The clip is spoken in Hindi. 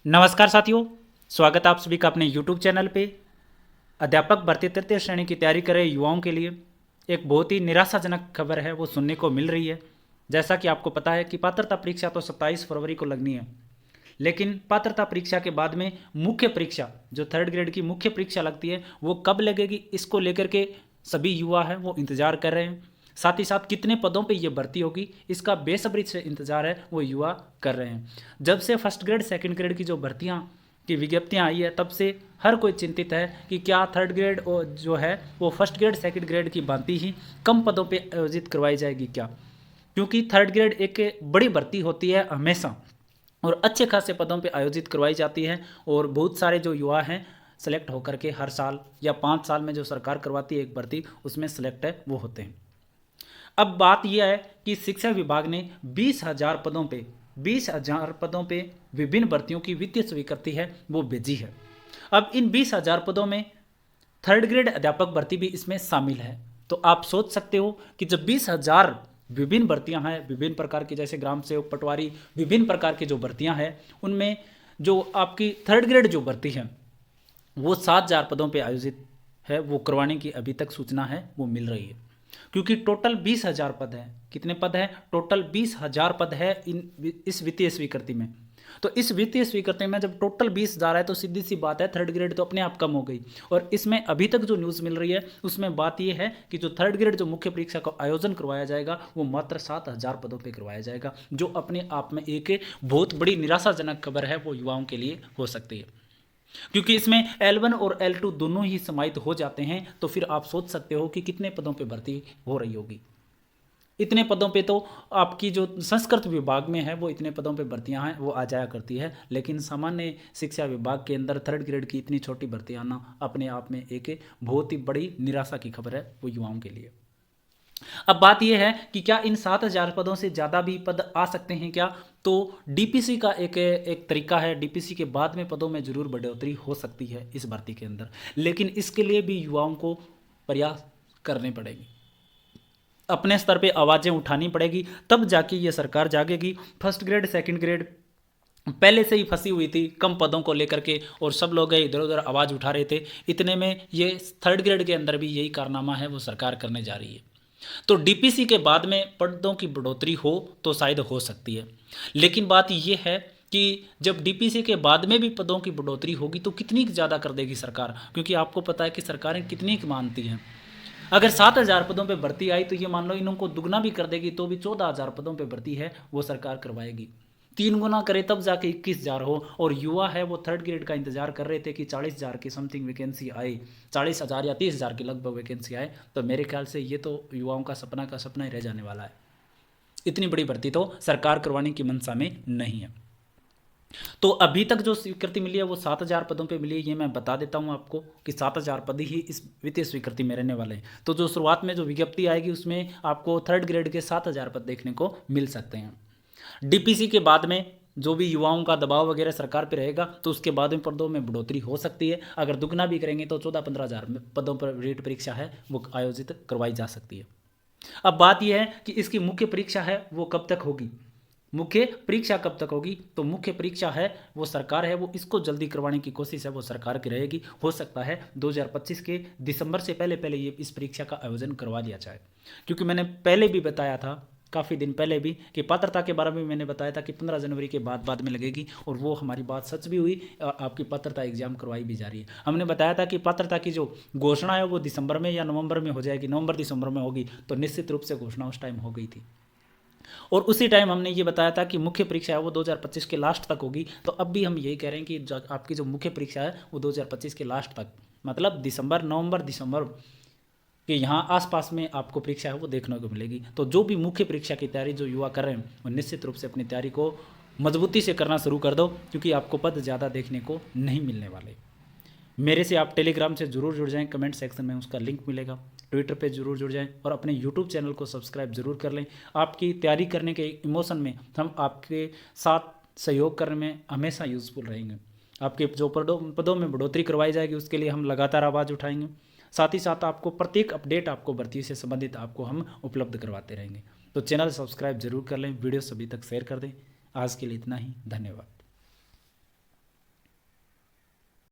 नमस्कार साथियों, स्वागत है आप सभी का अपने YouTube चैनल पे। अध्यापक भर्ती तृतीय श्रेणी की तैयारी कर रहे युवाओं के लिए एक बहुत ही निराशाजनक खबर है वो सुनने को मिल रही है। जैसा कि आपको पता है कि पात्रता परीक्षा तो 27 फरवरी को लगनी है, लेकिन पात्रता परीक्षा के बाद में मुख्य परीक्षा जो थर्ड ग्रेड की मुख्य परीक्षा लगती है वो कब लगेगी, इसको लेकर के सभी युवा हैं वो इंतज़ार कर रहे हैं। साथ ही साथ कितने पदों पे ये भर्ती होगी इसका बेसब्री से इंतजार है वो युवा कर रहे हैं। जब से फर्स्ट ग्रेड सेकंड ग्रेड की जो भर्तियां की विज्ञप्तियां आई है तब से हर कोई चिंतित है कि क्या थर्ड ग्रेड जो है वो फर्स्ट ग्रेड सेकंड ग्रेड की भांति ही कम पदों पे आयोजित करवाई जाएगी क्या, क्योंकि थर्ड ग्रेड एक बड़ी भर्ती होती है हमेशा और अच्छे खासे पदों पे आयोजित करवाई जाती है और बहुत सारे जो युवा हैं सेलेक्ट होकर के हर साल या 5 साल में जो सरकार करवाती है एक भर्ती उसमें सेलेक्ट है वो होते हैं। अब बात यह है कि शिक्षा विभाग ने 20,000 पदों पे विभिन्न भर्तियों की वित्तीय स्वीकृति है वो भेजी है। अब इन 20,000 पदों में थर्ड ग्रेड अध्यापक भर्ती भी इसमें शामिल है। तो आप सोच सकते हो कि जब 20,000 विभिन्न भर्तियां हैं विभिन्न प्रकार की, जैसे ग्राम सेवक, पटवारी, विभिन्न प्रकार की जो भर्तियां हैं उनमें जो आपकी थर्ड ग्रेड जो भर्ती है वो 7,000 पदों पे आयोजित है वो करवाने की अभी तक सूचना है वो मिल रही है, क्योंकि टोटल 20,000 पद है। कितने पद है? टोटल 20,000 पद है इस वित्तीय स्वीकृति में। तो इस वित्तीय स्वीकृति में जब टोटल 20,000 है तो सीधी सी बात है थर्ड ग्रेड तो अपने आप कम हो गई। और इसमें अभी तक जो न्यूज़ मिल रही है उसमें बात यह है कि जो थर्ड ग्रेड जो मुख्य परीक्षा का आयोजन करवाया जाएगा वो मात्र 7,000 पदों पर करवाया जाएगा, जो अपने आप में एक बहुत बड़ी निराशाजनक खबर है वो युवाओं के लिए हो सकती है, क्योंकि इसमें L1 और L2 दोनों ही समाहित हो जाते हैं। तो फिर आप सोच सकते हो कि कितने पदों पे भर्ती हो रही होगी। इतने पदों पे तो आपकी जो संस्कृत विभाग में है वो इतने पदों पे भर्तियां हैं वो आ जाया करती है, लेकिन सामान्य शिक्षा विभाग के अंदर थर्ड ग्रेड की इतनी छोटी भर्तियां आना अपने आप में एक बहुत ही बड़ी निराशा की खबर है वो युवाओं के लिए। अब बात यह है कि क्या इन 7,000 पदों से ज़्यादा भी पद आ सकते हैं क्या? तो डीपीसी का एक तरीका है, डीपीसी के बाद में पदों में जरूर बढ़ोतरी हो सकती है इस भर्ती के अंदर, लेकिन इसके लिए भी युवाओं को प्रयास करने पड़ेंगे, अपने स्तर पे आवाज़ें उठानी पड़ेगी, तब जाके ये सरकार जागेगी। फर्स्ट ग्रेड सेकंड ग्रेड पहले से ही फंसी हुई थी कम पदों को लेकर के और सब लोग इधर उधर आवाज़ उठा रहे थे, इतने में ये थर्ड ग्रेड के अंदर भी यही कारनामा है वो सरकार करने जा रही है। तो डीपीसी के बाद में पदों की बढ़ोतरी हो तो शायद हो सकती है, लेकिन बात यह है कि जब डीपीसी के बाद में भी पदों की बढ़ोतरी होगी तो कितनी ज़्यादा कर देगी सरकार, क्योंकि आपको पता है कि सरकारें कितनी मानती हैं। अगर 7,000 पदों पे भर्ती आई तो ये मान लो इनको दुगना भी कर देगी तो भी 14,000 पदों पे भर्ती है वो सरकार करवाएगी। 3 गुना करे तब जाके 21,000 हो, और युवा है वो थर्ड ग्रेड का इंतजार कर रहे थे कि 40,000 की समथिंग वैकेंसी आए, 40,000 या 30,000 की लगभग वैकेंसी आए। तो मेरे ख्याल से ये तो युवाओं का सपना ही रह जाने वाला है। इतनी बड़ी भर्ती तो सरकार करवाने की मंशा में नहीं है। तो अभी तक जो स्वीकृति मिली है वो 7,000 पदों पे मिली है। ये मैं बता देता हूँ आपको कि 7,000 पद ही इस वित्तीय स्वीकृति में रहने वाले हैं। तो जो शुरुआत में जो विज्ञप्ति आएगी उसमें आपको थर्ड ग्रेड के 7,000 पद देखने को मिल सकते हैं। डीपीसी के बाद में जो भी युवाओं का दबाव वगैरह सरकार पे रहेगा तो उसके बाद में पदों में बढ़ोतरी हो सकती है। अगर दुगना भी करेंगे तो 14-15,000 पदों पर रीट परीक्षा है वो आयोजित करवाई जा सकती है। अब बात यह है कि इसकी मुख्य परीक्षा है वो कब तक होगी, मुख्य परीक्षा कब तक होगी? तो मुख्य परीक्षा है वो सरकार है वो इसको जल्दी करवाने की कोशिश है वो सरकार की रहेगी। हो सकता है 2025 के दिसंबर से पहले पहले ये इस परीक्षा का आयोजन करवा लिया जाए, क्योंकि मैंने पहले भी बताया था काफ़ी दिन पहले भी कि पात्रता के बारे में मैंने बताया था कि 15 जनवरी के बाद में लगेगी, और वो हमारी बात सच भी हुई। आपकी पात्रता एग्जाम करवाई भी जा रही है। हमने बताया था कि पात्रता की जो घोषणा है वो दिसंबर में या नवंबर में हो जाएगी, नवंबर दिसंबर में होगी, तो निश्चित रूप से घोषणा उस टाइम हो गई थी। और उसी टाइम हमने ये बताया था कि मुख्य परीक्षा है वो 2025 के लास्ट तक होगी। तो अब भी हम यही कह रहे हैं कि आपकी जो मुख्य परीक्षा है वो 2025 के लास्ट तक, मतलब दिसंबर, नवंबर दिसंबर के यहाँ आसपास में आपको परीक्षा है वो देखने को मिलेगी। तो जो भी मुख्य परीक्षा की तैयारी जो युवा कर रहे हैं वो निश्चित रूप से अपनी तैयारी को मजबूती से करना शुरू कर दो, क्योंकि आपको पद ज़्यादा देखने को नहीं मिलने वाले। मेरे से आप टेलीग्राम से ज़रूर जुड़ जाएं, कमेंट सेक्शन में उसका लिंक मिलेगा। ट्विटर पे ज़रूर जुड़ जाएं और अपने यूट्यूब चैनल को सब्सक्राइब ज़रूर कर लें। आपकी तैयारी करने के इमोशन में हम आपके साथ सहयोग करने में हमेशा यूज़फुल रहेंगे। आपके जो पदों में बढ़ोतरी करवाई जाएगी उसके लिए हम लगातार आवाज़ उठाएंगे। साथ ही साथ आपको प्रत्येक अपडेट आपको भर्ती से संबंधित आपको हम उपलब्ध करवाते रहेंगे। तो चैनल सब्सक्राइब जरूर कर लें, वीडियो सभी तक शेयर कर दें। आज के लिए इतना ही, धन्यवाद।